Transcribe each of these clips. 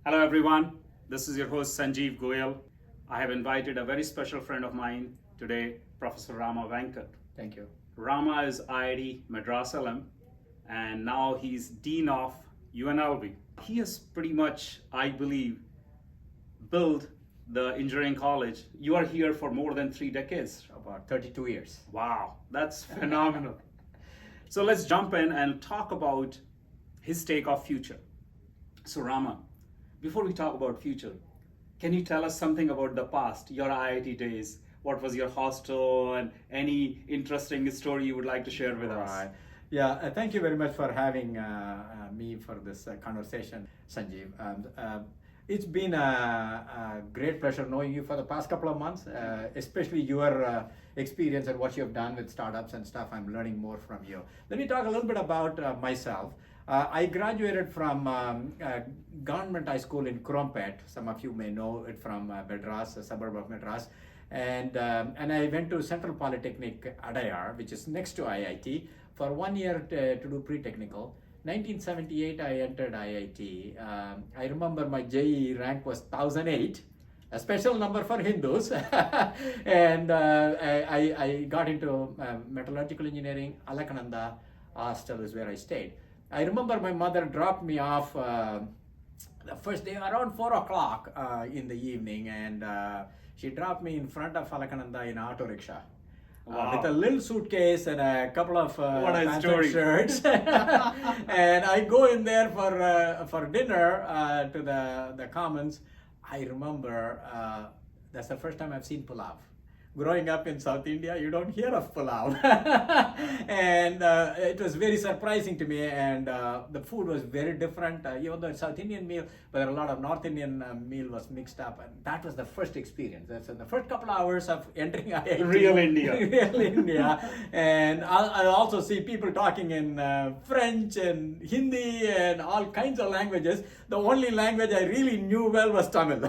Hello everyone, this is your host Sanjeev Goyal. I have invited a very special friend of mine today, Professor Rama Venkat. Thank you. Rama is IIT Madras alum and now he's Dean of UNLV. He has pretty much, I believe, built the engineering college. You are here for more than 3 decades. About 32 years. Wow, that's phenomenal. So let's jump in and talk about his take of future. So Rama, before we talk about future, can you tell us something about the past, your IIT days? What was your hostel and any interesting story you would like to share with us? Right. Yeah, thank you very much for having me for this conversation, Sanjeev. It's been a great pleasure knowing you for the past couple of months, especially your experience and what you have done with startups and stuff. I'm learning more from you. Let me talk a little bit about myself. I graduated from government high school in Krompet. Some of you may know it from Madras, a suburb of Madras. And I went to Central Polytechnic Adayar, which is next to IIT, for 1 year to do pre-technical. 1978, I entered IIT. I remember my JEE rank was 1008, a special number for Hindus. And I got into metallurgical engineering. Alakananda hostel is where I stayed. I remember my mother dropped me off the first day around 4 o'clock in the evening, and she dropped me in front of Alakananda in auto rickshaw. Wow. With a little suitcase and a couple of pants and shirts. And I go in there for dinner to the Commons. I remember that's the first time I've seen pulav. Growing up in South India, you don't hear of pulav. And it was very surprising to me, and the food was very different, even though it's South Indian meal, but a lot of North Indian meal was mixed up, and that was the first experience. That's in the first couple of hours of entering IIT. Real India. Real India. And I also see people talking in French and Hindi and all kinds of languages. The only language I really knew well was Tamil.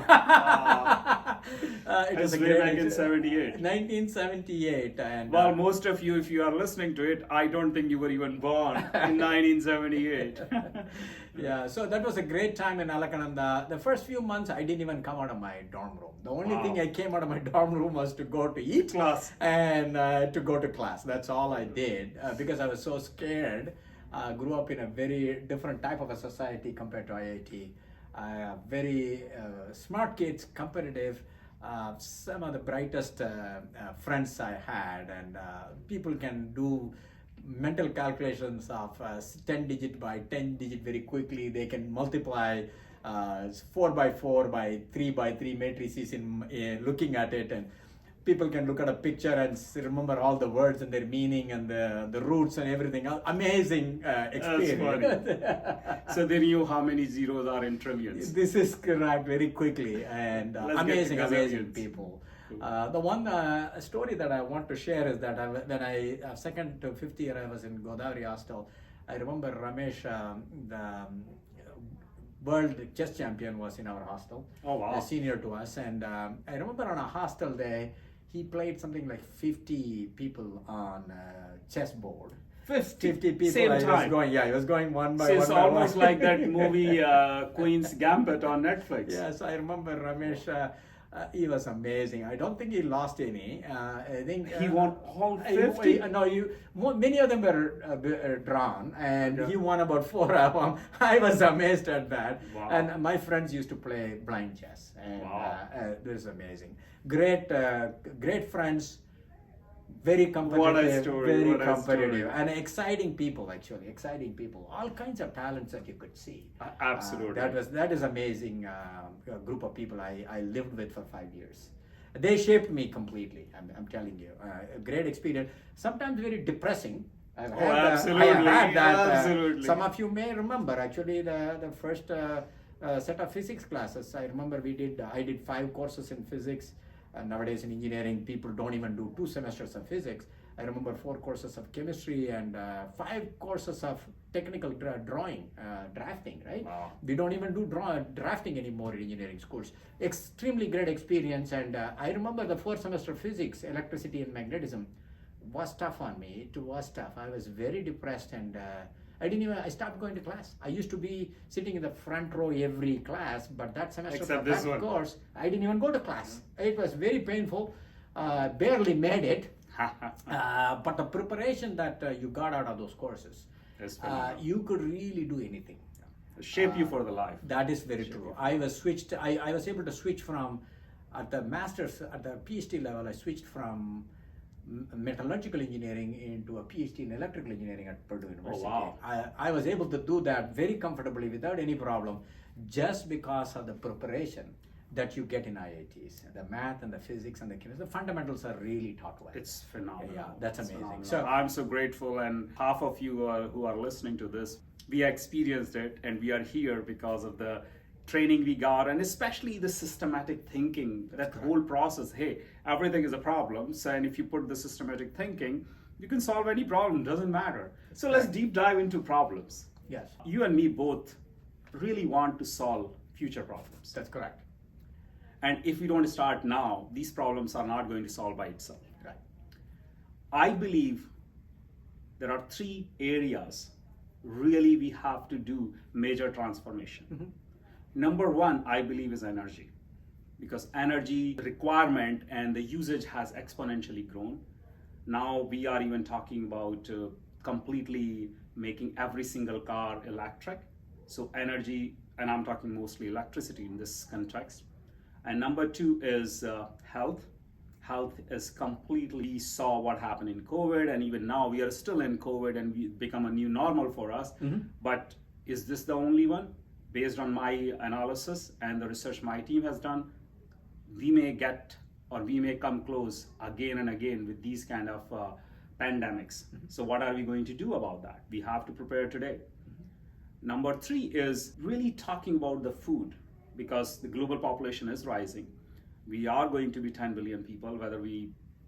It was way back in 78. 1978. And Well, most of you, if you are listening to it, I don't think you were even born in 1978. Yeah, so that was a great time in Alakananda. The first few months, I didn't even come out of my dorm room. The only thing I came out of my dorm room was to go to eat Class. and to go to class. That's all I did because I was so scared. Grew up in a very different type of a society compared to IIT. Very smart kids, competitive. Some of the brightest friends I had, and people can do mental calculations of 10 digit by 10 digit very quickly. They can multiply 4 by 4 by 3 by 3 matrices in looking at it, and people can look at a picture and remember all the words and their meaning and the roots and everything. Amazing experience. So they knew how many zeros are in trillions. This is correct very quickly, and amazing people. The one story that I want to share is that when I second to fifth year I was in Godavari hostel. I remember Ramesh, the world chess champion, was in our hostel. Oh wow! A senior to us, and I remember on a hostel day he played something like 50 people on a chessboard. 50 people. Same time. He was going one by so one. It's almost like that movie Queen's Gambit on Netflix. Yes, I remember Ramesh. He was amazing. I don't think he lost any. I think he won all 50. Many of them were drawn, and he won about 4 of them. I was amazed at that. Wow. And my friends used to play blind chess, and this is amazing. Great friends. Very competitive, What a story, very what a competitive, story. and exciting people. Actually, exciting people. All kinds of talents that you could see. Absolutely. That is amazing group of people I lived with for 5 years. They shaped me completely. I'm telling you, a great experience. Sometimes very depressing. Absolutely. I had that. Absolutely. Some of you may remember actually the first set of physics classes. I remember I did 5 courses in physics. Nowadays in engineering, people don't even do 2 semesters of physics. I remember 4 courses of chemistry and 5 courses of technical drawing, drafting, right? Wow. We don't even do drafting anymore in engineering schools. Extremely great experience. And I remember the 4th semester physics, electricity and magnetism was tough on me. It was tough. I was very depressed, and I stopped going to class. I used to be sitting in the front row every class, but that semester Except for this that one. course, I didn't even go to class. It was very painful, barely made it. But the preparation that you got out of those courses, It's phenomenal. you could really do anything. Shape you for the life. That is very true. I was able to switch from, at the master's, at the PhD level, I switched from metallurgical engineering into a PhD in electrical engineering at Purdue University. wow. I was able to do that very comfortably without any problem, just because of the preparation that you get in IITs. The math and the physics and the chemistry, the fundamentals are really taught well. It's phenomenal. Yeah, that's It's amazing. phenomenal. So I'm so grateful, and half of you who are listening to this, we experienced it, and we are here because of the training we got, and especially the systematic thinking. That whole process. Hey, everything is a problem. So, and if you put the systematic thinking, you can solve any problem. Doesn't matter. So let's deep dive into problems. yes, You and me both really want to solve future problems. that's correct. And if we don't start now, these problems are not going to solve by itself. Right. I believe there are 3 areas really we have to do major transformation. Number 1, I believe, is energy, because energy requirement and the usage has exponentially grown. Now we are even talking about completely making every single car electric. So energy, and I'm talking mostly electricity in this context. And number 2 is health. Health is completely, we saw what happened in COVID, and even now we are still in COVID, and we become a new normal for us. But is this the only one? Based on my analysis and the research my team has done, we may get, or we may come close again and again with these kind of pandemics. So what are we going to do about that? We have to prepare today. Number 3 is really talking about the food, because the global population is rising. We are going to be 10 billion people, whether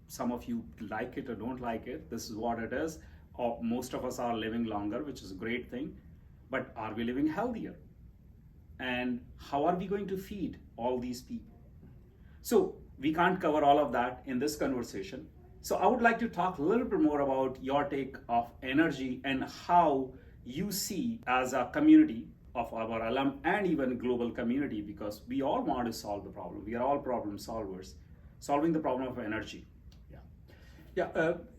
some of you like it or don't like it, this is what it is. Or most of us are living longer, which is a great thing, but are we living healthier? And how are we going to feed all these people? So we can't cover all of that in this conversation. So I would like to talk a little bit more about your take of energy and how you see as a community of our alum and even global community, because we all want to solve the problem. We are all problem solvers, solving the problem of energy.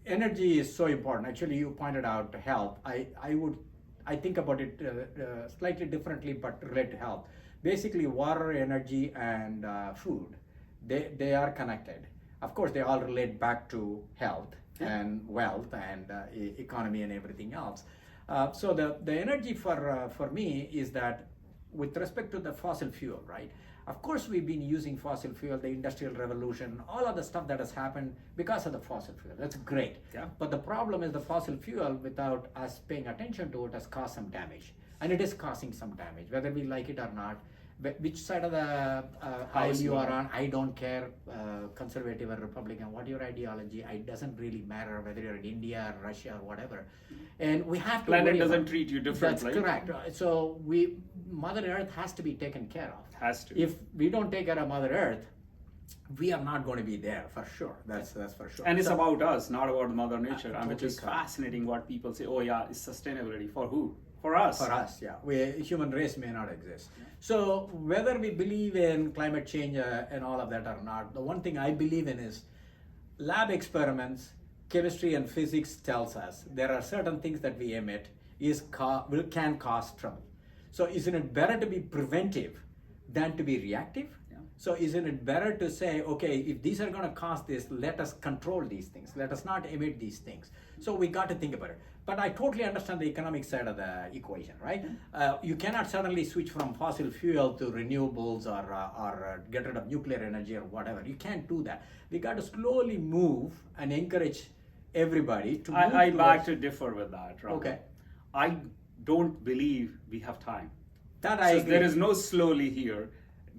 Energy is so important. Actually, you pointed out health. I think about it slightly differently, but relate to health. Basically, water, energy, and food, they are connected. Of course, they all relate back to health and wealth and economy and everything else. So the energy for me is that, with respect to the fossil fuel, right? Of course, we've been using fossil fuel, the industrial revolution, all of the stuff that has happened because of the fossil fuel. That's great. Yeah. But the problem is the fossil fuel, without us paying attention to it, has caused some damage. And it is causing some damage, whether we like it or not. Which side of the aisle you are on, I don't care, conservative or Republican, what your ideology, it doesn't really matter whether you're in India or Russia or whatever. And we have to Planet worry doesn't about, treat you differently. That's correct. So Mother Earth has to be taken care of. Has to. If we don't take care of Mother Earth, we are not going to be there for sure. That's for sure. And it's about us, not about Mother Nature, which totally is correct. fascinating what people say, oh yeah, it's sustainability. For who? For us. For us, yeah. Human race may not exist. So whether we believe in climate change and all of that or not, the one thing I believe in is lab experiments, chemistry and physics tells us there are certain things that we emit can cause trouble. So isn't it better to be preventive than to be reactive? Yeah. So isn't it better to say, okay, if these are going to cause this, let us control these things. Let us not emit these things. So we got to think about it. But I totally understand the economic side of the equation, right? You cannot suddenly switch from fossil fuel to renewables or get rid of nuclear energy or whatever. You can't do that. We got to slowly move and encourage everybody to move I beg towards- to differ with that, Rama. Okay. I don't believe we have time. That I So agree. there is no slowly here.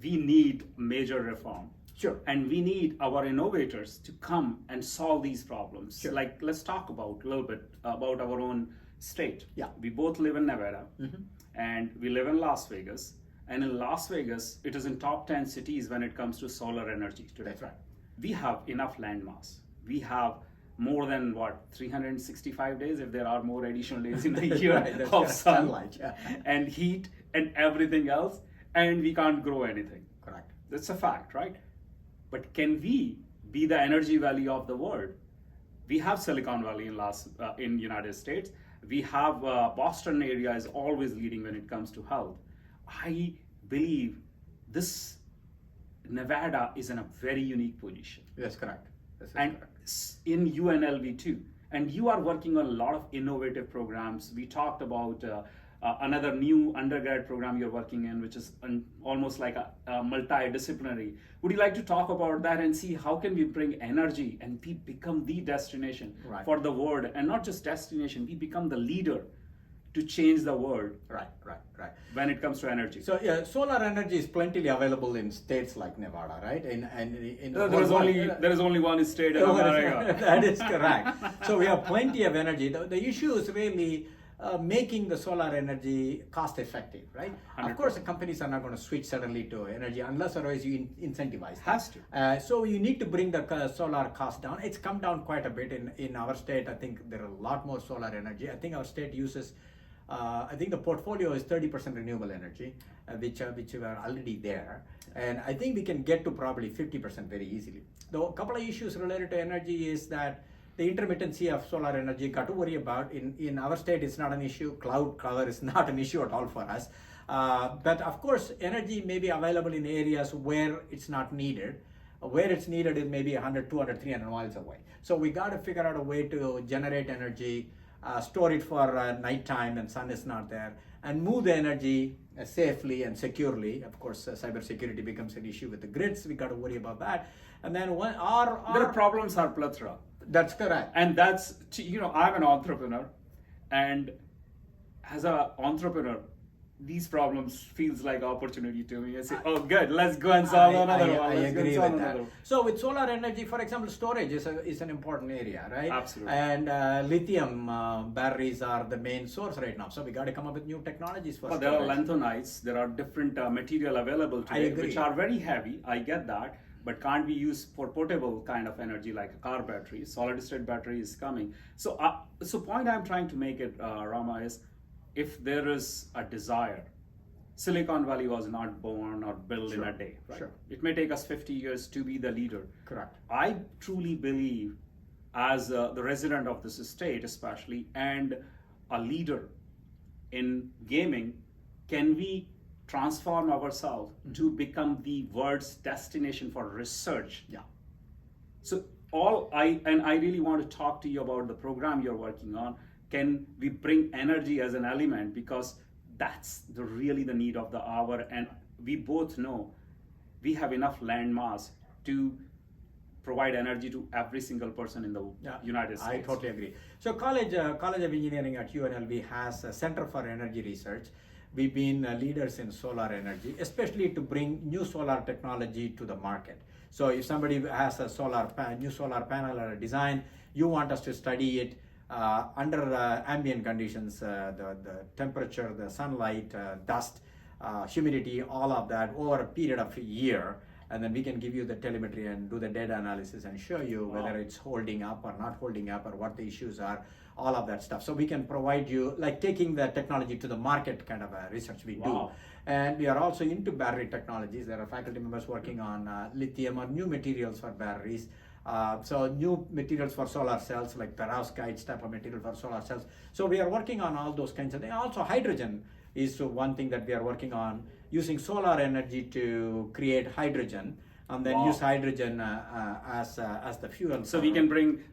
We need major reform. Sure. And we need our innovators to come and solve these problems. Sure. Like, let's talk about a little bit about our own state. Yeah. We both live in Nevada, and we live in Las Vegas. And in Las Vegas, it is in top 10 cities when it comes to solar energy today. That's right. We have enough land mass. We have more than what, 365 days, if there are more additional days in the year Right, that's of correct. sunlight Yeah. and heat and everything else, and we can't grow anything. Correct. That's a fact, right? But can we be the energy valley of the world? We have Silicon Valley in United States. We have Boston area is always leading when it comes to health. I believe this Nevada is in a very unique position. That's correct. That's And correct. in UNLV too. And you are working on a lot of innovative programs. We talked about another new undergrad program you're working in, which is almost like a multidisciplinary. Would you like to talk about that and see how can we bring energy and we become the destination Right. for the world, and not just destination, we become the leader to change the world Right. when it comes to energy. So yeah, solar energy is plentifully available in states like Nevada, right? In There is only one state in America. That is correct. So we have plenty of energy. The issue is really making the solar energy cost effective, right? 100%. Of course, the companies are not going to switch suddenly to energy unless otherwise you incentivize them. Has to. So you need to bring the solar cost down. It's come down quite a bit in our state. I think there are a lot more solar energy. I think our state uses. I think the portfolio is 30% renewable energy, which are already there, and I think we can get to probably 50% very easily. Though a couple of issues related to energy is that the intermittency of solar energy got to worry about. In our state, it's not an issue. Cloud cover is not an issue at all for us. But of course, energy may be available in areas where it's not needed. Where it's needed is maybe 100, 200, 300 miles away. So we got to figure out a way to generate energy, store it for nighttime when sun is not there, and move the energy safely and securely. Of course, cybersecurity becomes an issue with the grids. We got to worry about that. And then Their problems are plethora. That's correct. And that's, I'm an entrepreneur, and as an entrepreneur, these problems feels like opportunity to me. I say, oh good, let's go and solve another one. I Let's go and agree solve with that. another one. So with solar energy, for example, storage is an important area, right? Absolutely. And lithium batteries are the main source right now. So we got to come up with new technologies for But there are storage. lanthanides, there are different material available today, agree. which are very heavy. I get that, but can't be used for portable kind of energy like a car battery. Solid state battery is coming. So, point I'm trying to make it, Rama, is if there is a desire. Silicon Valley was not born or built in a day. Right? Sure. It may take us 50 years to be the leader. Correct. I truly believe, as the resident of this state especially, and a leader in gaming, can we transform ourselves to become the world's destination for research? Yeah. So I really want to talk to you about the program you're working on. Can we bring energy as an element, because that's really the need of the hour, and we both know we have enough land mass to provide energy to every single person in the United States. I totally agree. So College of Engineering at UNLV has a Center for Energy Research. We've been leaders in solar energy, especially to bring new solar technology to the market. So if somebody has a new solar panel or a design, you want us to study it under ambient conditions, the temperature, the sunlight, dust, humidity, all of that over a period of a year, and then we can give you the telemetry and do the data analysis and show you whether it's holding up or not holding up, or what the issues are, all of that stuff. So we can provide you, like taking the technology to the market kind of a research we do. And we are also into battery technologies. There are faculty members working on lithium or new materials for batteries. So new materials for solar cells, like perovskites type of material for solar cells. So we are working on all those kinds of things. Also hydrogen is one thing that we are working on, using solar energy to create hydrogen, and then use hydrogen as the fuel. So we can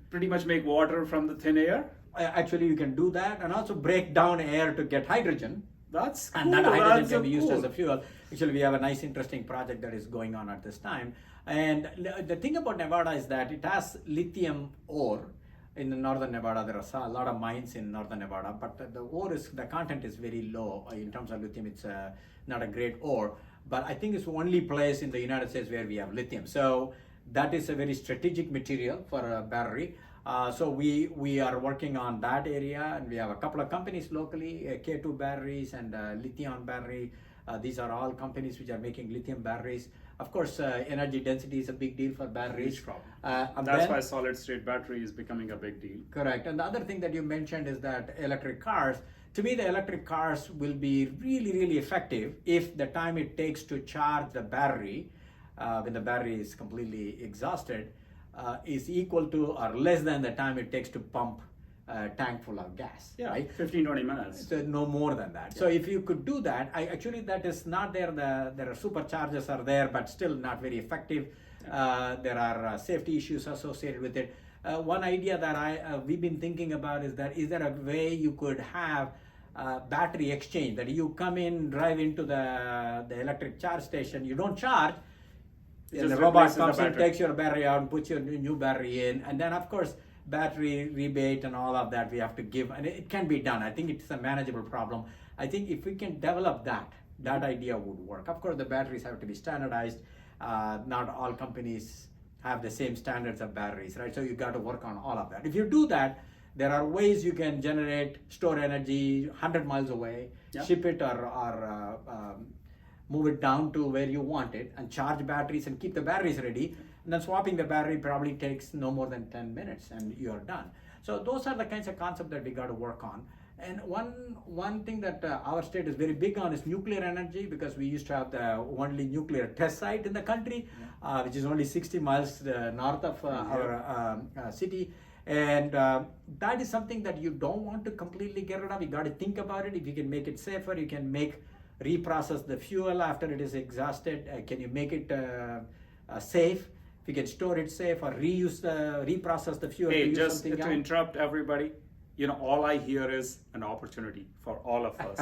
pretty much make water from the thin air? Actually, you can do that, and also break down air to get hydrogen. That's cool. And that hydrogen can be used cool. as a fuel. Actually, we have a nice, interesting project that is going on at this time. And the thing about Nevada is that it has lithium ore. In the northern Nevada, there are a lot of mines in northern Nevada, but the content is very low in terms of lithium. It's not a great ore, but I think it's the only place in the United States where we have lithium. So that is a very strategic material for a battery. So we are working on that area, and we have a couple of companies locally, K2 batteries and lithium battery. These are all companies which are making lithium batteries. Of course, energy density is a big deal for batteries. Huge problem. And That's then- why solid state battery is becoming a big deal. Correct. And the other thing that you mentioned is that electric cars, to me, the electric cars will be really, really effective if the time it takes to charge the battery, when the battery is completely exhausted, is equal to or less than the time it takes to pump a tank full of gas. Yeah, Right? 15-20 minutes. So no more than that. So if you could do that, actually that is not there. There are superchargers are there, but still not very effective. There are safety issues associated with it. One idea that we've been thinking about is there a way you could have battery exchange, that you come in, drive into the electric charge station, you don't charge, and just the robot replaces the comes in, battery. takes your battery out and puts your new battery in, and then of course battery rebate and all of that we have to give, and it can be done. I think it's a manageable problem. I think if we can develop that idea would work. Of course the batteries have to be standardized. Not all companies have the same standards of batteries, right? So you got to work on all of that. If you do that, there are ways you can generate, store energy 100 miles away, Yeah. ship it or move it down to where you want it, and charge batteries and keep the batteries ready. And then swapping the battery probably takes no more than 10 minutes and you're done. So those are the kinds of concepts that we got to work on. And one thing that our state is very big on is nuclear energy, because we used to have the only nuclear test site in the country, which is only 60 miles north of our city. And that is something that you don't want to completely get rid of. You got to think about it. If you can make it safer, you can reprocess the fuel after it is exhausted. Can you make it safe? If you can store it safe or reprocess the fuel. Hey, to use just something to else. interrupt everybody, all I hear is an opportunity for all of us.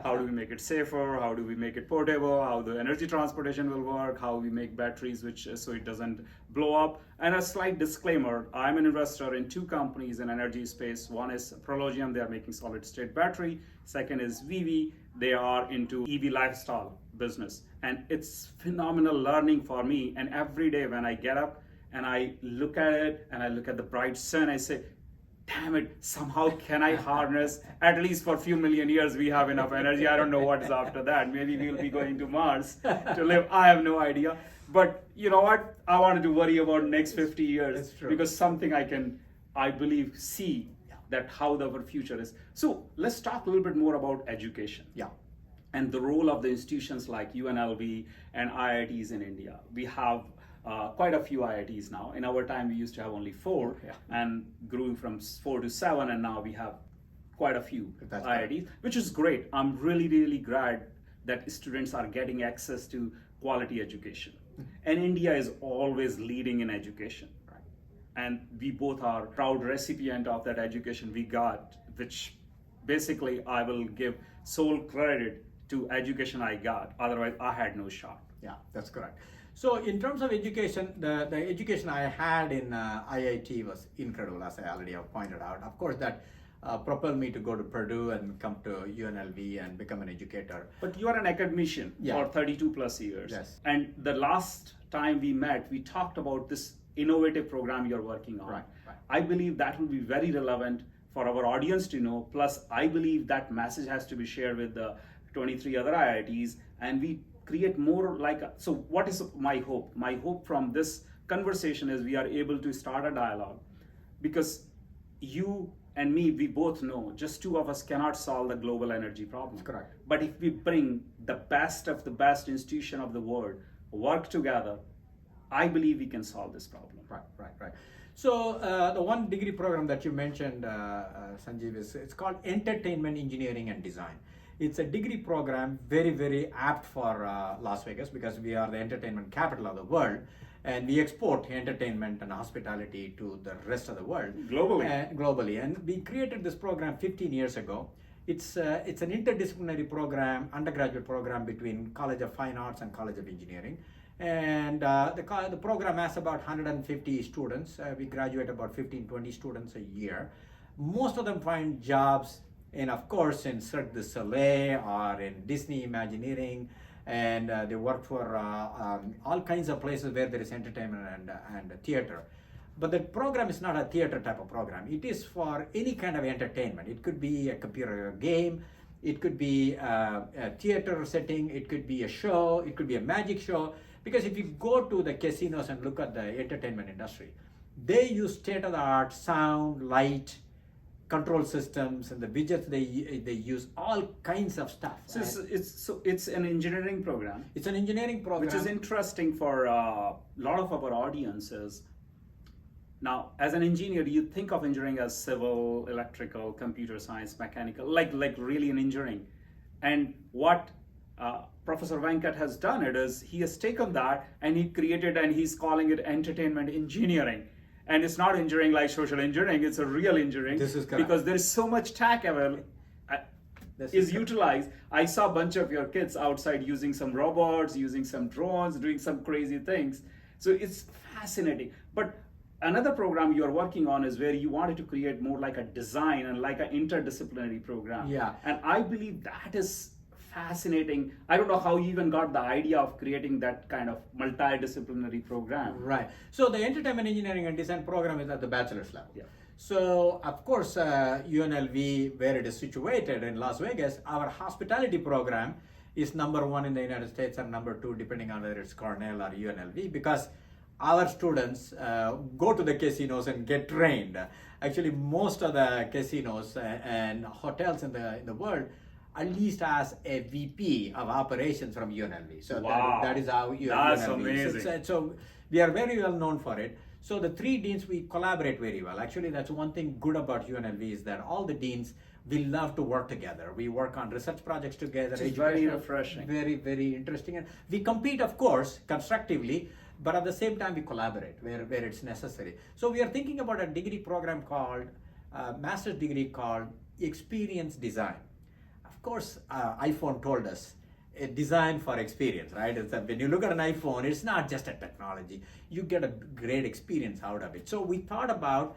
How do we make it safer? How do we make it portable? How the energy transportation will work? How we make batteries so it doesn't blow up? And a slight disclaimer, I'm an investor in two companies in energy space. One is Prologium, they are making solid state battery. Second is VV, they are into EV lifestyle business. And it's phenomenal learning for me. And every day when I get up and I look at it and I look at the bright sun, I say, damn it, somehow can I harness, at least for a few million years, we have enough energy. I don't know what's after that. Maybe we'll be going to Mars to live. I have no idea. But you know what? I wanted to worry about next 50 years. That's true. Because something I believe, see that how our future is. So let's talk a little bit more about education. Yeah. And the role of the institutions like UNLV and IITs in India. We have quite a few IITs now. In our time, we used to have only 4 and grew from 4 to 7, and now we have quite a few That's IITs, which is great. I'm really, really glad that students are getting access to quality education. And India is always leading in education. And we both are proud recipient of that education we got, which basically I will give sole credit to education I got. Otherwise, I had no shot. Yeah, that's correct. So in terms of education, the education I had in IIT was incredible, as I already have pointed out. Of course, that propelled me to go to Purdue and come to UNLV and become an educator. But you are an academician for 32 plus years. Yes. And the last time we met, we talked about this innovative program you're working on. Right. I believe that will be very relevant for our audience to know. Plus, I believe that message has to be shared with the 23 other IITs, and we create more so what is my hope? My hope from this conversation is we are able to start a dialogue, because you and me, we both know just two of us cannot solve the global energy problem. Correct. But if we bring the best of the best institution of the world, work together, I believe we can solve this problem. Right. So the one degree program that you mentioned, Sanjeev, it's called Entertainment Engineering and Design. It's a degree program very, very apt for Las Vegas, because we are the entertainment capital of the world, and we export entertainment and hospitality to the rest of the world. Globally. And we created this program 15 years ago. It's an interdisciplinary program, undergraduate program between College of Fine Arts and College of Engineering. And the program has about 150 students. We graduate about 15-20 students a year. Most of them find jobs of course in Cirque du Soleil or in Disney Imagineering, and they work for all kinds of places where there is entertainment and theater. But the program is not a theater type of program. It is for any kind of entertainment. It could be a computer game, it could be a theater setting, it could be a show, it could be a magic show. Because if you go to the casinos and look at the entertainment industry, they use state-of-the-art sound, light, control systems, and the widgets they use all kinds of stuff. So it's an engineering program. It's an engineering program, Which is interesting for a lot of our audiences. Now, as an engineer, you think of engineering as civil, electrical, computer science, mechanical, like really an engineering. And what Professor Venkat has done is he has taken that and he created, and he's calling it entertainment engineering. And it's not engineering like social engineering, it's a real engineering. This is correct. Because there is so much tech available. Is utilized. I saw a bunch of your kids outside using some robots, using some drones, doing some crazy things. So it's fascinating. But another program you are working on is where you wanted to create more like a design and like an interdisciplinary program. Yeah. And I believe that is fascinating. I don't know how you even got the idea of creating that kind of multidisciplinary program. Right. So the entertainment engineering and design program is at the bachelor's level. Yeah. So of course, UNLV, where it is situated in Las Vegas, our hospitality program is number one in the United States and number two, depending on whether it's Cornell or UNLV, because our students go to the casinos and get trained. Actually, most of the casinos and hotels in the world at least has a VP of operations from UNLV. So wow. that is how That's UNLV is. amazing. So we are very well known for it. So the three deans, we collaborate very well. Actually, that's one thing good about UNLV is that all the deans, we love to work together. We work on research projects together. It's very refreshing. Very, very interesting. And we compete, of course, constructively, but at the same time, we collaborate where it's necessary. So we are thinking about a degree program called, master's degree called Experience Design. Of course, iPhone told us, a design for experience, right? It's that when you look at an iPhone, it's not just a technology. You get a great experience out of it. So we thought about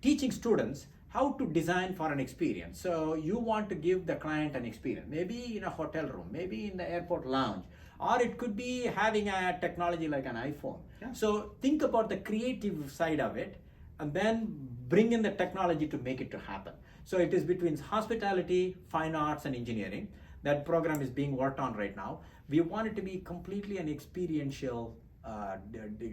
teaching students how to design for an experience. So you want to give the client an experience, maybe in a hotel room, maybe in the airport lounge, or it could be having a technology like an iPhone. Yeah. So think about the creative side of it and then bring in the technology to make it to happen. So it is between hospitality, fine arts, and engineering. That program is being worked on right now. We want it to be completely an experiential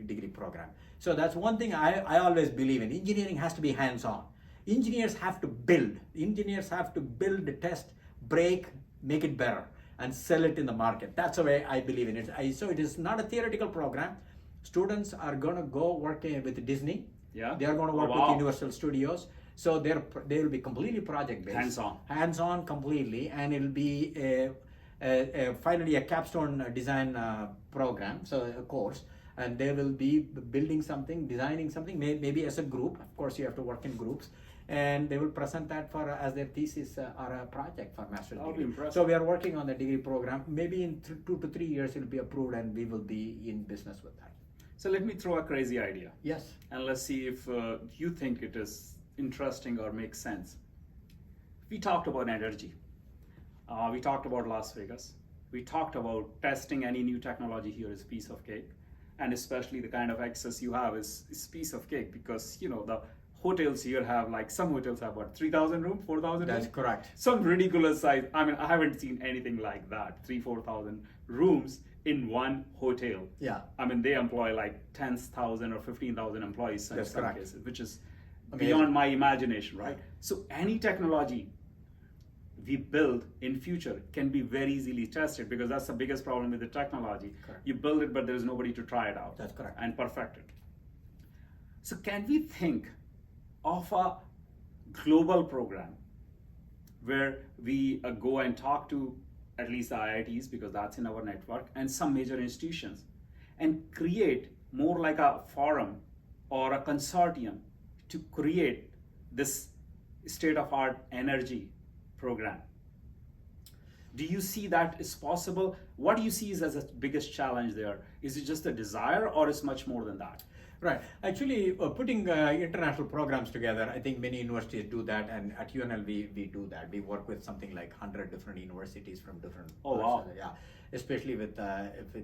degree program. So that's one thing I always believe in. Engineering has to be hands-on. Engineers have to build. Engineers have to build, test, break, make it better, and sell it in the market. That's the way I believe in it. So it is not a theoretical program. Students are going to go work with Disney. Yeah. They are going to work wow. with Universal Studios. So they will be completely project-based. Hands-on completely, and it'll be finally a capstone design program, so a course, and they will be building something, designing something, maybe as a group. Of course, you have to work in groups, and they will present that as their thesis or a project for master's degree. So we are working on the degree program. Maybe in 2 to 3 years, it'll be approved, and we will be in business with that. So let me throw a crazy idea. Yes. And let's see if you think it is interesting or makes sense. We talked about energy. We talked about Las Vegas. We talked about testing any new technology here is a piece of cake. And especially the kind of access you have is piece of cake, because the hotels here have, like, some hotels have what, 3,000 rooms, 4,000 That's rooms? correct. Some ridiculous size. I mean, I haven't seen anything like that. 4,000 rooms in one hotel. Yeah. I mean, they employ like 10,000 or 15,000 employees in some correct. cases, which is Amazing. beyond my imagination, right? So any technology we build in future can be very easily tested, because that's the biggest problem with the technology. Correct. You build it, but there's nobody to try it out. That's correct. And perfect it. So can we think of a global program where we go and talk to at least the IITs, because that's in our network, and some major institutions, and create more like a forum or a consortium to create this state-of-art energy program? Do you see that is possible? What do you see as the biggest challenge there? Is it just a desire, or is much more than that? Right. Actually, putting international programs together, I think many universities do that, and at UNLV we do that. We work with something like 100 different universities from different. Oh wow! Yeah, especially with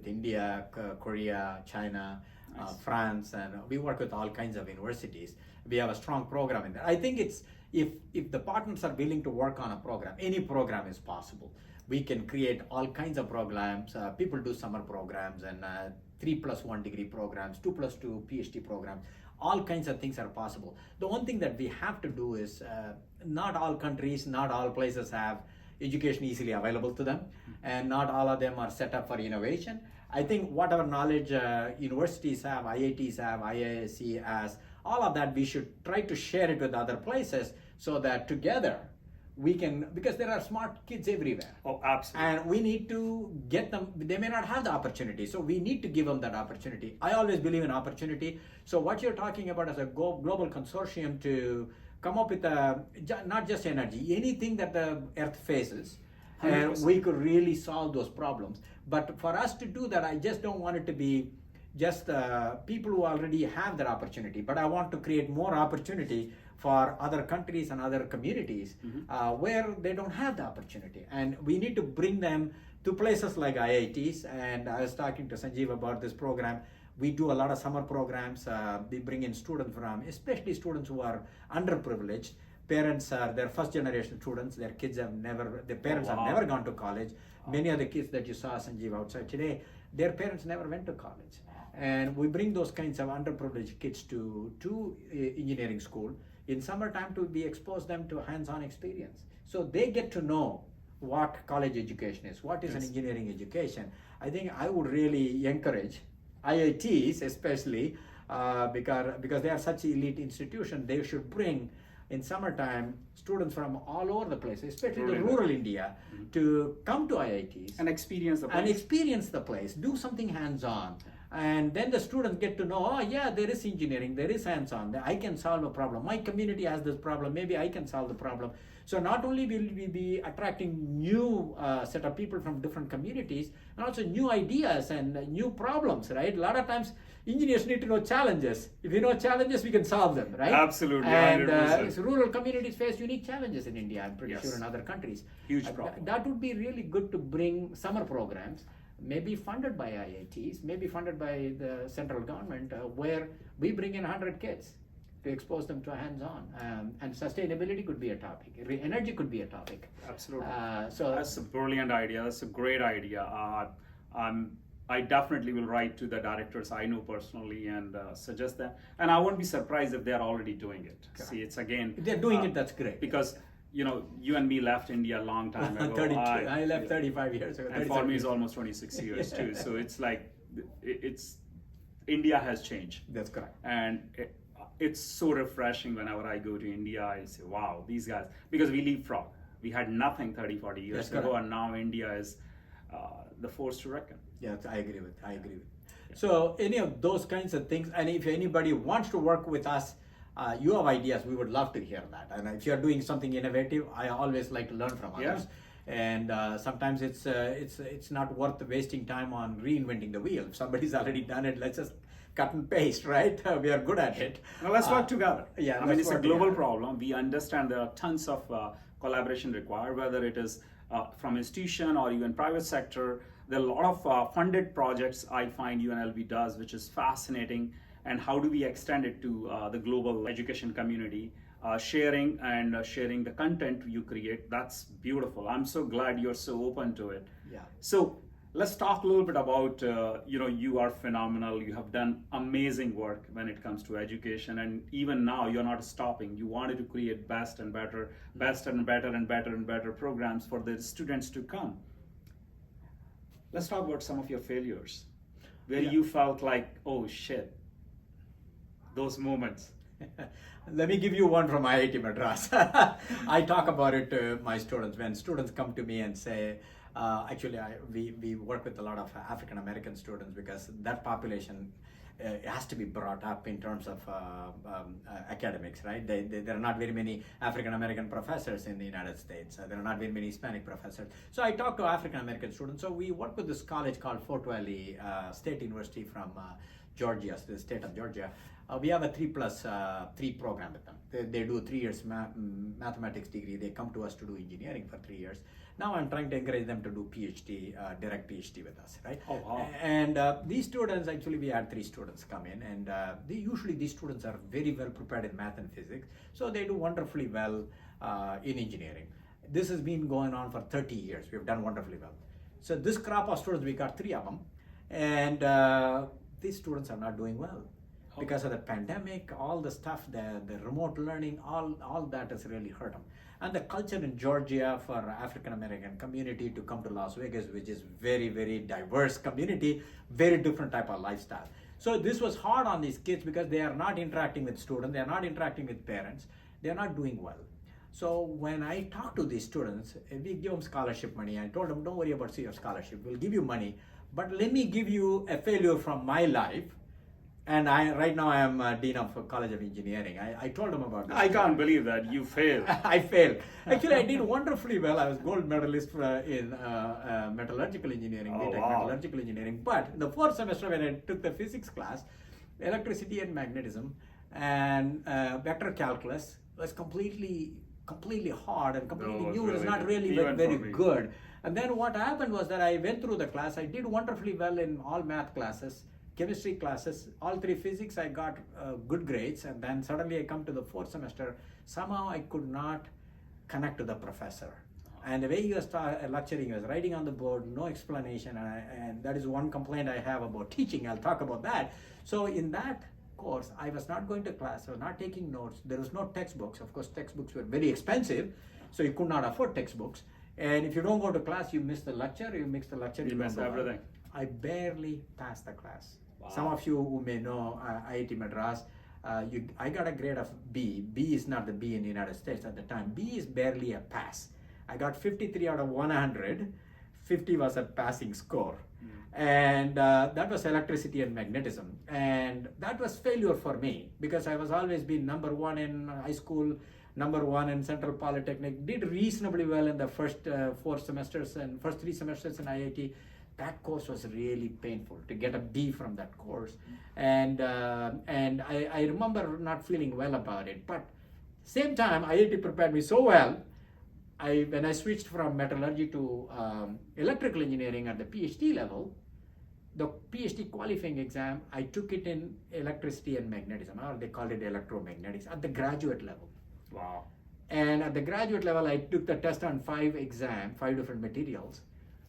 India, Korea, China, Nice. France, and we work with all kinds of universities. We have a strong program in there. I think it's if the partners are willing to work on a program, any program is possible. We can create all kinds of programs. People do summer programs, and 3+1 degree programs, 2+2 PhD programs. All kinds of things are possible. The one thing that we have to do is not all countries, not all places have education easily available to them, and not all of them are set up for innovation. I think whatever knowledge universities have, IITs have, IISc has, all of that we should try to share it with other places so that together we can, because there are smart kids everywhere. Oh, absolutely. And we need to get them, they may not have the opportunity, so we need to give them that opportunity. I always believe in opportunity. So what you're talking about as a global consortium to come up with not just energy, anything that the earth faces, and we could really solve those problems. But for us to do that, I just don't want it to be just people who already have that opportunity, but I want to create more opportunity for other countries and other communities where they don't have the opportunity. And we need to bring them to places like IITs. And I was talking to Sanjeev about this program. We do a lot of summer programs. We bring in students from, especially students who are underprivileged. Parents are their first generation students. Their kids have never, their parents have never gone to college. Many of the kids that you saw, Sanjeev, outside today, their parents never went to college. And we bring those kinds of underprivileged kids to engineering school in summertime to be expose them to hands-on experience. So they get to know what college education is, what is an engineering education. I think I would really encourage IITs especially because they are such an elite institution. They should bring in summertime students from all over the place, especially the rural India, to come to IITs and experience the place. Do something hands-on. And then the students get to know, oh yeah, there is engineering, there is hands-on, I can solve a problem. My community has this problem, maybe I can solve the problem. So not only will we be attracting new set of people from different communities, and also new ideas and new problems, right? A lot of times engineers need to know challenges. If we know challenges, we can solve them, right? Absolutely. And rural communities face unique challenges in India, I'm pretty sure in other countries. Huge problem. That would be really good to bring summer programs, maybe funded by IITs, maybe funded by the central government, where we bring in 100 kids to expose them to hands-on. And sustainability could be a topic. Energy could be a topic. Absolutely. So that's a brilliant idea. That's a great idea. I definitely will write to the directors I know personally and suggest that. And I won't be surprised if they're already doing it. Correct. See, it's again... If they're doing it, that's great. Because you know, you and me left India a long time ago. 32. I left 35 years ago. And for me, it's almost 26 years too. So it's like, India has changed. That's correct. And it's so refreshing whenever I go to India. I say, wow, these guys, because we leapfrog. We had nothing 30, 40 years ago, and now India is the force to reckon. Yes, I agree with. So any of those kinds of things, and if anybody wants to work with us, you have ideas, we would love to hear that. And if you're doing something innovative, I always like to learn from others. And sometimes it's not worth wasting time on reinventing the wheel. If somebody's already done it, let's just cut and paste, right? We are good at it. Now let's work together. Yeah, I mean, it's a global problem. We understand there are tons of collaboration required, whether it is from institution or even private sector. There are a lot of funded projects I find UNLV does, which is fascinating. And how do we extend it to the global education community? Sharing the content you create, that's beautiful. I'm so glad you're so open to it. Yeah. So let's talk a little bit about, you are phenomenal. You have done amazing work when it comes to education. And even now, you're not stopping. You wanted to create best and better programs for the students to come. Let's talk about some of your failures, where you felt like, oh shit, those moments. Let me give you one from IIT Madras. I talk about it to my students. When students come to me and say, we work with a lot of African American students because that population has to be brought up in terms of academics, right? There are not very many African American professors in the United States. There are not very many Hispanic professors. So I talk to African American students. So we work with this college called Fort Valley State University from Georgia, the state of Georgia. We have a 3+3 program with them. They do 3 years mathematics degree. They come to us to do engineering for 3 years. Now I'm trying to encourage them to do PhD, direct PhD with us, right? Oh, wow. And these students, actually we had 3 students come in, and usually these students are very well prepared in math and physics, so they do wonderfully well in engineering. This has been going on for 30 years. We've done wonderfully well. So this crop of students, we got 3 of them. And these students are not doing well because of the pandemic, all the stuff, the remote learning, all that has really hurt them. And the culture in Georgia for African American community to come to Las Vegas, which is very, very diverse community, very different type of lifestyle. So this was hard on these kids because they are not interacting with students, they are not interacting with parents, they are not doing well. So when I talk to these students, we give them scholarship money. I told them, don't worry about your scholarship, we'll give you money, but let me give you a failure from my life. And right now I am Dean of College of Engineering. I told them about this. I can't believe that you failed. I failed. Actually, I did wonderfully well. I was gold medalist in metallurgical engineering, Oh, BTech wow. metallurgical engineering. But in the fourth semester when I took the physics class, electricity and magnetism and vector calculus was completely hard and completely No, it was new. It was really not good. really Even very for me. good. And then what happened was that I went through the class. I did wonderfully well in all math classes, chemistry classes, all three physics. I got good grades, and then suddenly I come to the fourth semester. Somehow I could not connect to the professor. And the way he was lecturing, he was writing on the board, no explanation, and that is one complaint I have about teaching. I'll talk about that. So in that course, I was not going to class, I was not taking notes, there was no textbooks. Of course, textbooks were very expensive, so you could not afford textbooks. And if you don't go to class, you miss the lecture, you miss miss everything. I barely passed the class. Wow. Some of you who may know IIT Madras, I got a grade of B. B is not the B in the United States at the time. B is barely a pass. I got 53 out of 100. 50 was a passing score. And that was electricity and magnetism. And that was failure for me because I was always been number one in high school, number one in Central Polytechnic, did reasonably well in the first 4 semesters and first 3 semesters in IIT. That course was really painful to get a B from that course. And I remember not feeling well about it. But same time, IIT prepared me so well. When I switched from metallurgy to electrical engineering at the PhD level, the PhD qualifying exam, I took it in electricity and magnetism, or they called it electromagnetics, at the graduate level. Wow. And at the graduate level, I took the test on 5 different materials.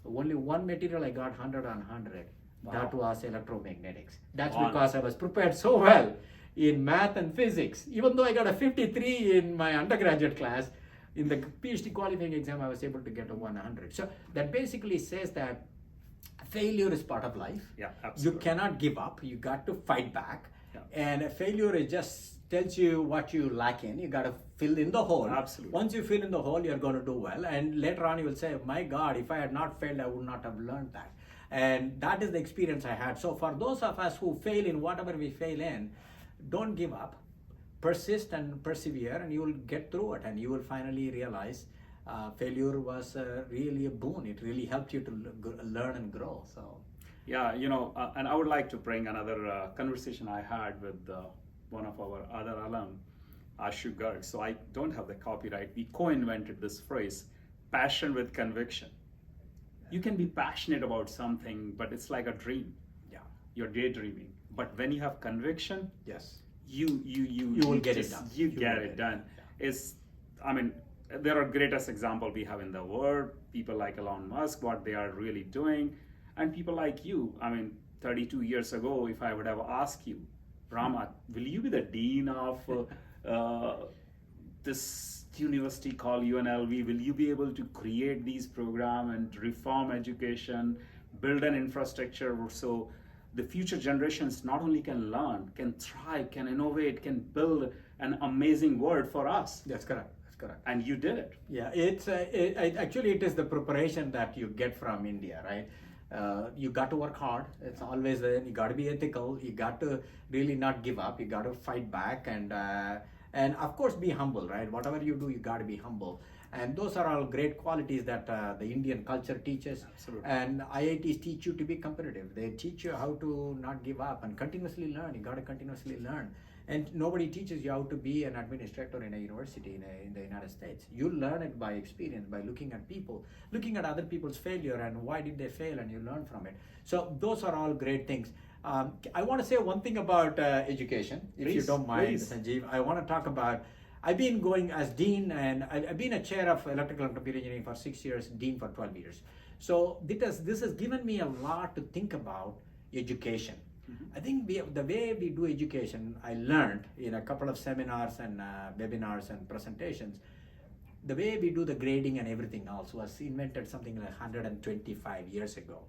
Only one material I got 100 on 100. Wow. That was electromagnetics. That's Wow. because I was prepared so well in math and physics. Even though I got a 53 in my undergraduate class, in the PhD qualifying exam, I was able to get a 100. So that basically says that failure is part of life. Yeah, You absolutely. cannot give up. You got to fight back. Yeah. And a failure is just tells you what you lack in. You got to fill in the hole. Absolutely. Once you fill in the hole, you're going to do well. And later on, you will say, my God, if I had not failed, I would not have learned that. And that is the experience I had. So for those of us who fail in whatever we fail in, don't give up. Persist and persevere, and you will get through it. And you will finally realize failure was really a boon. It really helped you to learn and grow. So. Yeah, and I would like to bring another conversation I had with one of our other alum, Ashu Garg. So I don't have the copyright. We co-invented this phrase, passion with conviction. You can be passionate about something, but it's like a dream. Yeah. You're daydreaming. But when you have conviction, Yes. you will get it done. You You get will it get done. it. There are greatest example we have in the world. People like Elon Musk, what they are really doing, and people like you. 32 years ago, if I would have asked you, Rama, will you be the dean of this university called UNLV? Will you be able to create these programs and reform education, build an infrastructure so the future generations not only can learn, can thrive, can innovate, can build an amazing world for us? That's correct. That's correct. And you did it. Yeah, actually it is the preparation that you get from India, right? You got to work hard. It's always you got to be ethical. You got to really not give up. You got to fight back and of course be humble, right? Whatever you do, you got to be humble. And those are all great qualities that the Indian culture teaches. Absolutely. And IITs teach you to be competitive. They teach you how to not give up and continuously learn. You got to continuously learn. And nobody teaches you how to be an administrator in a university in the United States. You learn it by experience, by looking at people, looking at other people's failure and why did they fail, and you learn from it. So those are all great things. I want to say one thing about education, if you Please, don't mind, please. Sanjeev. I want to talk about, I've been going as dean, and I've been a chair of electrical and computer engineering for 6 years, dean for 12 years. So this has given me a lot to think about education. I think the way we do education, I learned in a couple of seminars and webinars and presentations, the way we do the grading and everything else was invented something like 125 years ago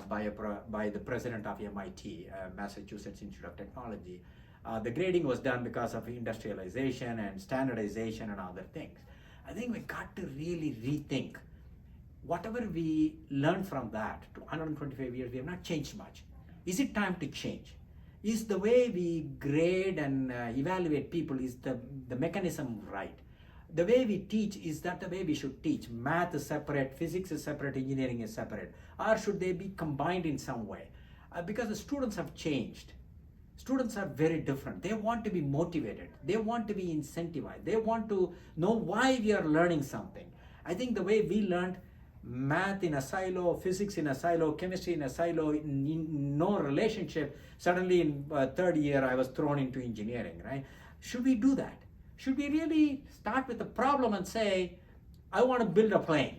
by the president of MIT, Massachusetts Institute of Technology. The grading was done because of industrialization and standardization and other things. I think we got to really rethink whatever we learned from that to 125 years. We have not changed much. Is it time to change? Is the way we grade and evaluate people, is the mechanism right? The way we teach, is that the way we should teach? Math is separate, physics is separate, engineering is separate. Or should they be combined in some way? Because the students have changed. Students are very different. They want to be motivated. They want to be incentivized. They want to know why we are learning something. I think the way we learned math in a silo, physics in a silo, chemistry in a silo, in no relationship, suddenly in third year I was thrown into engineering, right? Should we do that? Should we really start with the problem and say, I want to build a plane.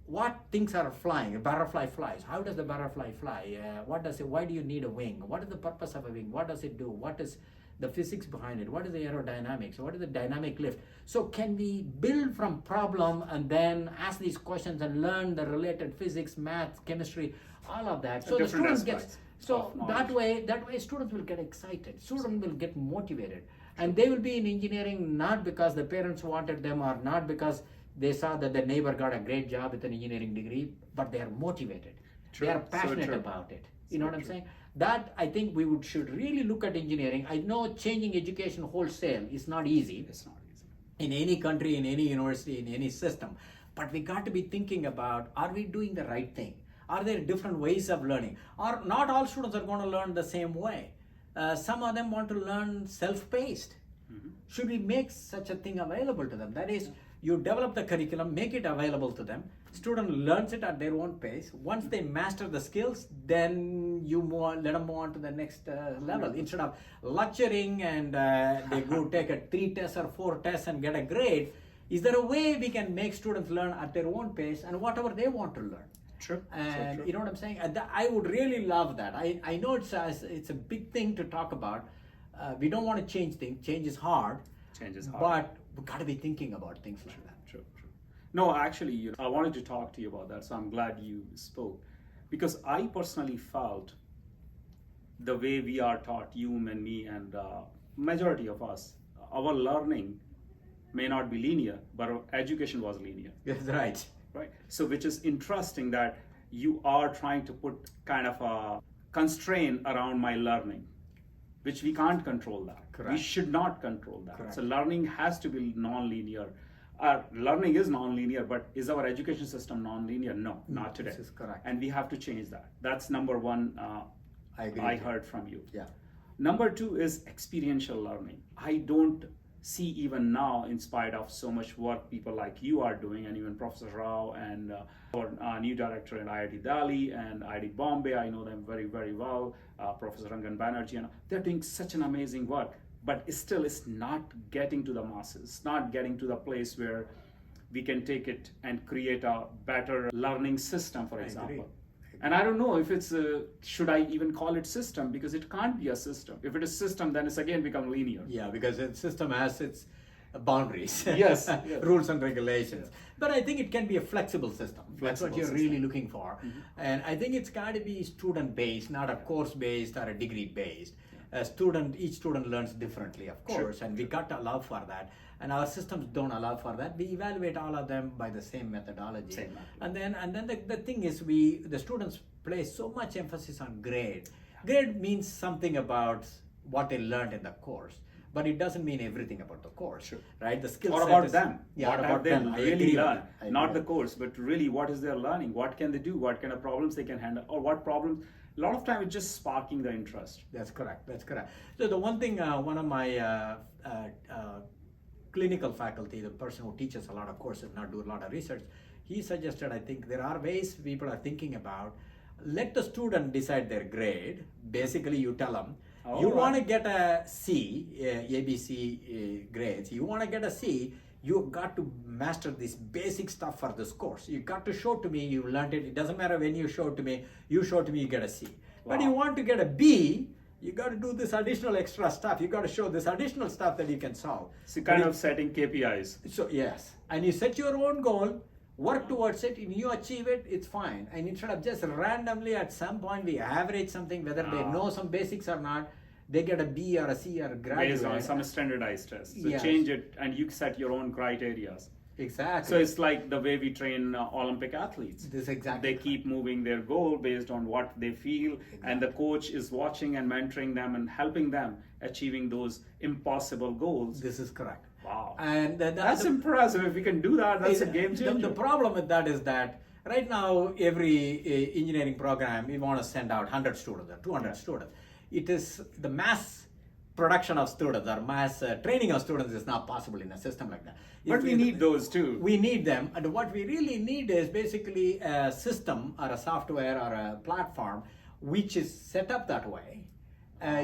What things are flying? A butterfly flies. How does the butterfly fly? Why do you need a wing? What is the purpose of a wing? What does it do? What is the physics behind it? What is the aerodynamics? What is the dynamic lift? So can we build from problem and then ask these questions and learn the related physics, math, chemistry, all of that? So the students get, so that way students will get excited. Students will get motivated. And they will be in engineering not because the parents wanted them or not because they saw that the neighbor got a great job with an engineering degree, but they are motivated. True. They are passionate about it. You know what I'm saying? That I think should really look at engineering. I know changing education wholesale is not easy. It's not easy. In any country, in any university, in any system. But we got to be thinking about, are we doing the right thing? Are there different ways of learning? Or not all students are going to learn the same way. Some of them want to learn self-paced. Should we make such a thing available to them? That is, you develop the curriculum, make it available to them. Student learns it at their own pace. Once they master the skills, then you let them move on to the next level. Instead of lecturing and they go take a 3 tests or 4 tests and get a grade, is there a way we can make students learn at their own pace and whatever they want to learn? True. And so true. you know what I'm saying? I would really love that. I know it's a big thing to talk about. We don't want to change things. Change is hard. Change is hard. But we got to be thinking about things like that. True. No, actually, I wanted to talk to you about that, so I'm glad you spoke. Because I personally felt the way we are taught, you and me and majority of us, our learning may not be linear, but our education was linear. That's right. Right? So which is interesting that you are trying to put kind of a constraint around my learning, which we can't control that. Correct. We should not control that. Correct. So learning has to be non-linear. Learning is non-linear, but is our education system non-linear? No, not today. This is correct. And we have to change that. That's number one I agree. I heard from you. Yeah. Number two is experiential learning. I don't see even now, in spite of so much work people like you are doing, and even Professor Rao and our new director in IIT Delhi and IIT Bombay, I know them very, very well, Professor Rangan Banerjee, and they're doing such an amazing work, but still it's not getting to the masses. It's not getting to the place where we can take it and create a better learning system, for example. agree. And I don't know if it's should I even call it system, because it can't be a system. If it is system, then it's again become linear. Yeah, because the system has its boundaries. Yes, yes. Rules and regulations. But I think it can be a flexible system. That's what Flexible you're system. really looking for. And I think it's got to be student-based, not a course-based or a degree-based. Each student learns differently, of course, and we got to allow for that. And our systems don't allow for that. We evaluate all of them by the same methodology. Same method. And then the thing is, the students place so much emphasis on grade. Grade means something about what they learned in the course, but it doesn't mean everything about the course. Sure. Right? The skill What set about is, them? Yeah, What about them I really agree with learn? that. I agree Not with the that. course, but really what is their learning? What can they do? What kind of problems they can handle? Or what problems? A lot of time it's just sparking the interest. That's correct. That's correct. So the one thing, one of my clinical faculty, the person who teaches a lot of courses, not do a lot of research, he suggested, I think there are ways people are thinking about, let the student decide their grade. Basically, you tell them, you want to get a C, ABC grades, you want to get a C, you've got to master this basic stuff for this course. You got to show to me you learned it. It doesn't matter when you show it to me, you get a C. But Wow. you want to get a B, you got to do this additional extra stuff. You got to show this additional stuff that you can solve. So kind of setting KPIs. So yes, and you set your own goal, work towards it, and you achieve it, it's fine. And instead of just randomly at some point we average something, whether they know some basics or not, they get a B or a C or a graduate. Based on some standardized tests. So Yes. change it and you set your own criteria. Exactly. So it's like the way we train Olympic athletes. This is exactly. They keep moving their goal based on what they feel, and the coach is watching and mentoring them and helping them achieving those impossible goals. This is correct. Wow. And That's impressive. If we can do that, that's a game changer. The problem with that is that right now every engineering program we want to send out 100 students or 200 students. It is the mass production of students or mass training of students is not possible in a system like that. But we need those too. We need them, and what we really need is basically a system or a software or a platform which is set up that way.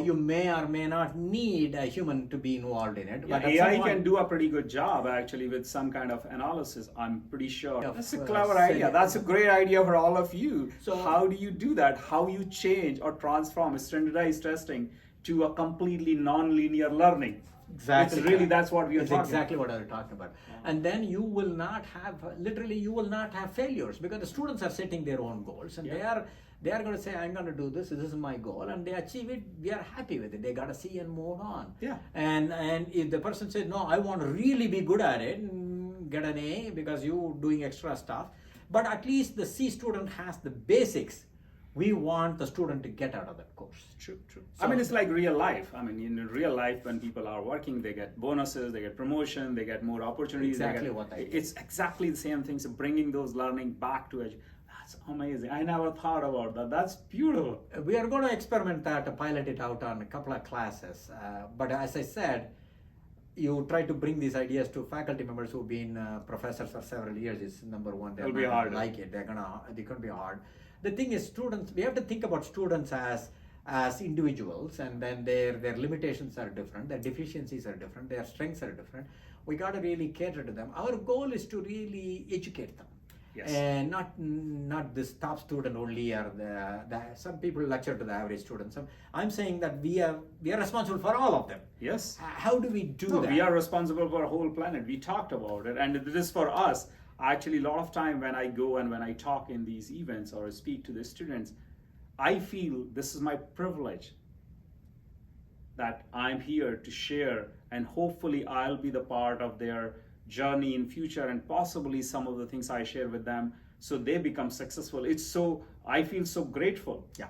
You may or may not need a human to be involved in it. Yeah, But at AI some point- can do a pretty good job actually with some kind of analysis. I'm pretty sure. Yeah, That's a of clever course. idea. That's a great idea for all of you. So- how do you do that? How you change or transform standardized testing to a completely non-linear learning? Exactly. It's really that's what we are It's talking exactly what I was talking about. And then you will not have, literally, you will not have failures because the students are setting their own goals and they are going to say, I'm going to do this. This is my goal, and they achieve it. We are happy with it. They got to see and move on. Yeah. And if the person says, no, I want to really be good at it, get an A because you doing extra stuff. But at least the C student has the basics we want the student to get out of that course. True, true. So- I mean, it's like real life. I mean, in real life, when people are working, they get bonuses, they get promotion, they get more opportunities. Exactly what I did. It's exactly the same thing. So bringing those learning back to education. That's amazing. I never thought about that. That's beautiful. We are going to experiment that, pilot it out on a couple of classes. But as I said, you try to bring these ideas to faculty members who've been professors for several years. Is number one. They're It'll be not hard. like it. They're gonna be hard. The thing is, students. We have to think about students as individuals, and then their limitations are different. Their deficiencies are different. Their strengths are different. We got to really cater to them. Our goal is to really educate them. Yes. And not this top student only, or the some people lecture to the average student. I'm saying that we are responsible for all of them. Yes. How do we do No, that? we are responsible for a whole planet. We talked about it, and this is for us. Actually, a lot of time when I go and when I talk in these events or speak to the students, I feel this is my privilege that I'm here to share, and hopefully I'll be the part of their journey in future, and possibly some of the things I share with them so they become successful. I feel so grateful Yeah.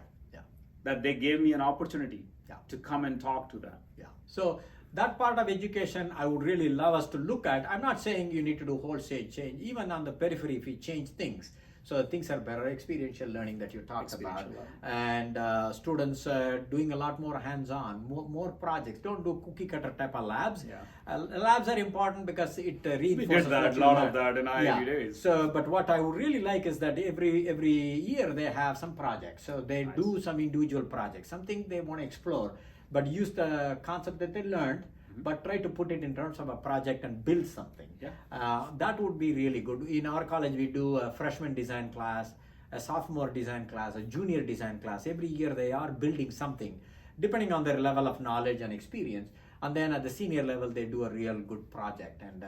that they gave me an opportunity Yeah. to come and talk to them. Yeah. So that part of education, I would really love us to look at. I'm not saying you need to do wholesale change. Even on the periphery, if we change things, so things are better. Experiential learning that you talked about, Experiential and students doing a lot more hands-on, more projects. Don't do cookie cutter type of labs. Yeah. Labs are important because it reinforces. We did that, what a you lot learn. of that in IIT days. So, but what I would really like is that every year they have some projects. So they Nice. do some individual projects, something they want to explore, but use the concept that they learned, but try to put it in terms of a project and build something. Yeah. That would be really good. In our college, we do a freshman design class, a sophomore design class, a junior design class. Every year they are building something, depending on their level of knowledge and experience. And then at the senior level, they do a real good project. And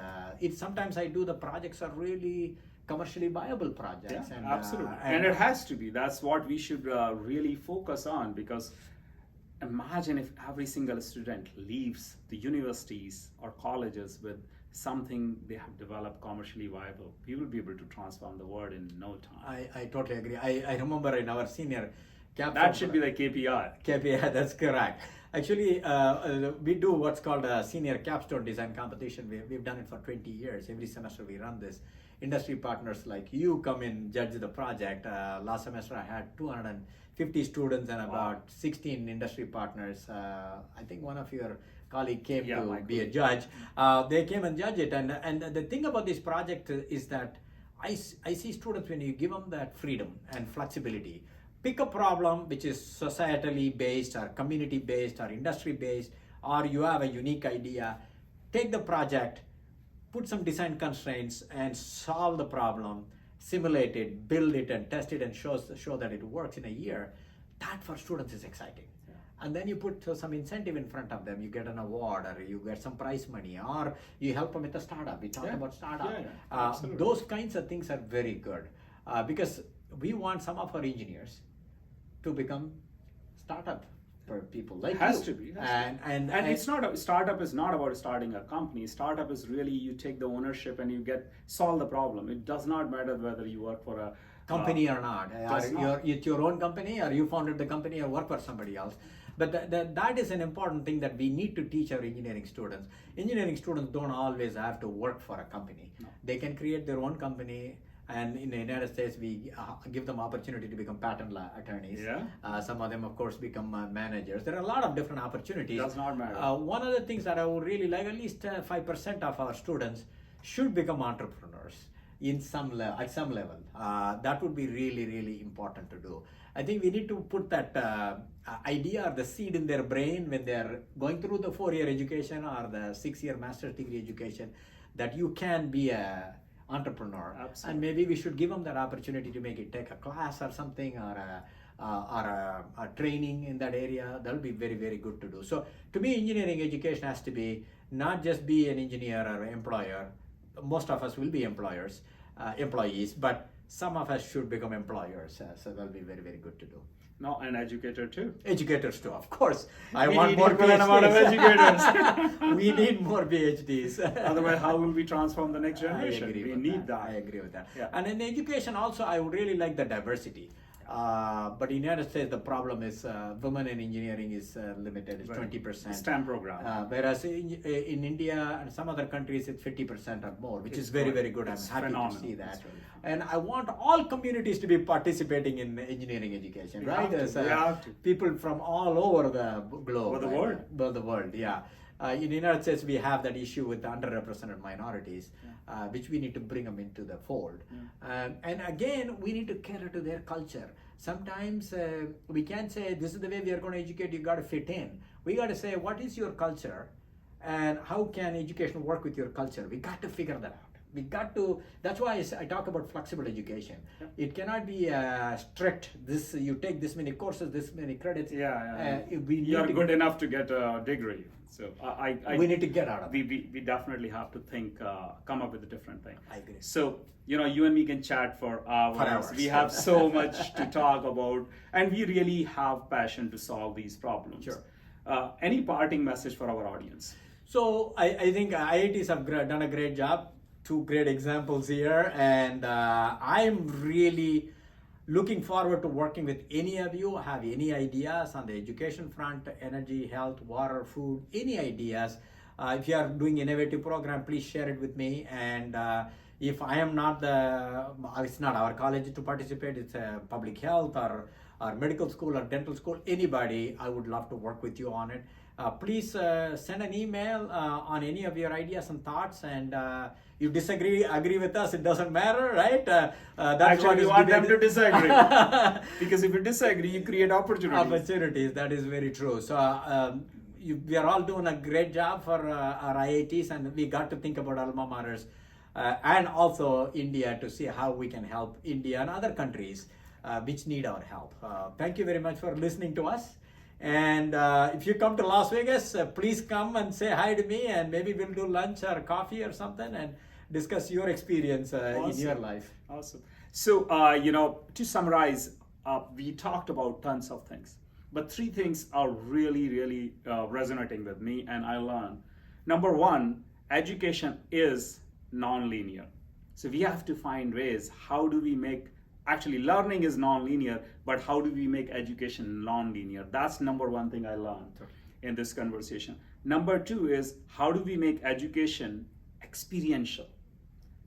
sometimes I do the projects are really commercially viable projects. Yeah, And, absolutely. And it has to be. That's what we should really focus on, because imagine if every single student leaves the universities or colleges with something they have developed commercially viable. We will be able to transform the world in no time. I totally agree. I remember in our senior capstone. That should be the KPI. KPI, that's correct. Actually, we do what's called a senior capstone design competition. We've done it for 20 years. Every semester we run this. Industry partners like you come in, judge the project. Last semester I had 250 students and about 16 industry partners. I think one of your colleague came to be a judge. They came and judge it. And the thing about this project is that I see students, when you give them that freedom and flexibility, pick a problem which is societally based or community based or industry based, or you have a unique idea, take the project, put some design constraints and solve the problem, simulate it, build it and test it and show that it works in a year. that for students is exciting. And then you put some incentive in front of them. You get an award, or you get some prize money, or you help them with a startup. We talked about startup. Those kinds of things are very good because we want some of our engineers to become startup people like It has you. to be. And it's not startup is not about starting a company. Startup is really you take the ownership and you solve the problem. It does not matter whether you work for a company or not. It's your own company, or you founded the company, or work for somebody else. But that is an important thing that we need to teach our engineering students. Engineering students don't always have to work for a company. No. They can create their own company, and in the United States, we give them opportunity to become patent attorneys. Yeah. Some of them, of course, become managers. There are a lot of different opportunities. Does not matter. One of the things that I would really like, at least 5% of our students should become entrepreneurs at some level. That would be really, really important to do. I think we need to put that idea or the seed in their brain when they're going through the 4-year education or the 6-year master's degree education, that you can be a entrepreneur. Absolutely. And maybe we should give them that opportunity to make it take a class or something, or a training in that area. That'll be very, very good to do. So to me, engineering education has to be not just be an engineer or an employer. Most of us will be employees, but some of us should become employers. So that'll be very, very good to do. No, an educator too. Educators too, of course. I We want need more equivalent amount of PhDs. We need more PhDs. Otherwise, how will we transform the next generation? We need that. I agree with that. Yeah. And in education also, I would really like the diversity. But in the United States, the problem is women in engineering is limited. It's 20%. STEM program. Whereas in India and some other countries, it's 50% or more, which is very, very good. I'm happy phenomenal. to see that. It's really And I want all communities to be participating in engineering education, We right? have to. We have to. People from all over the globe. Over the world. Well, the world, yeah. In the United States, we have that issue with the underrepresented minorities, which we need to bring them into the fold. And again, we need to cater to their culture. Sometimes we can't say, this is the way we are going to educate, you got to fit in. We got to say, what is your culture and how can education work with your culture? We got to figure that out. We got to, that's why I talk about flexible education. It cannot be strict, you take this many courses, this many credits. You're good enough to get a degree. So we need to get out of it. We definitely have to think, come up with a different thing. I agree. So, you and me can chat for hours. We have so much to talk about, and we really have passion to solve these problems. Sure. Any parting message for our audience? So I think IITs have done a great job. 2 great examples here, and I'm really looking forward to working with any of you. Have any ideas on the education front, energy, health, water, food, any ideas? If you are doing innovative program, please share it with me. And if I am not it's not our college to participate, it's a public health or medical school or dental school, anybody, I would love to work with you on it. Please send an email on any of your ideas and thoughts, and you agree with us, it doesn't matter, right? That's Actually, what we want them to disagree. Because if you disagree, you create opportunities. That is very true. So we are all doing a great job for our IITs, and we got to think about alma maters and also India to see how we can help India and other countries which need our help. Thank you very much for listening to us. And if you come to Las Vegas, please come and say hi to me, and maybe we'll do lunch or coffee or something and discuss your experience in your life. Awesome. So, to summarize, we talked about tons of things, but 3 things are really, really resonating with me, and I learned. Number 1, education is non-linear. So we have to find ways, how do we make actually, learning is non-linear, but how do we make education non-linear? That's number 1 thing I learned in this conversation. Number 2 is, how do we make education experiential?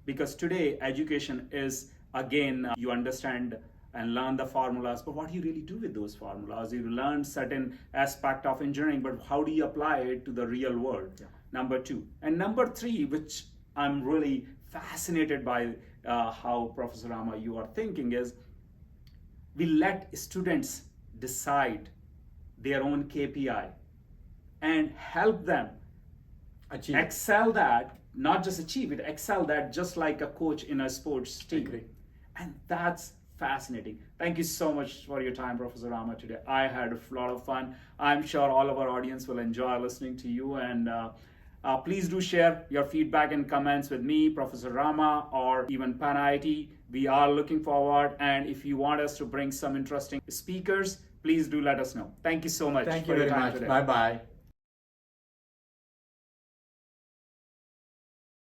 Because today, education is, again, you understand and learn the formulas, but what do you really do with those formulas? You learn certain aspect of engineering, but how do you apply it to the real world? Number 2. And number 3, which I'm really fascinated by, how Professor Rama you are thinking, is we let students decide their own KPI and help them Achieve. Excel that, not just achieve it, excel that just like a coach in a sports team. Agree. And that's fascinating. Thank you so much for your time, Professor Rama, today. I had a lot of fun. I'm sure all of our audience will enjoy listening to you. And please do share your feedback and comments with me, Professor Rama, or even PanIIT. We are looking forward. And if you want us to bring some interesting speakers, please do let us know. Thank you so much. Thank for you your very time much. today. Bye-bye.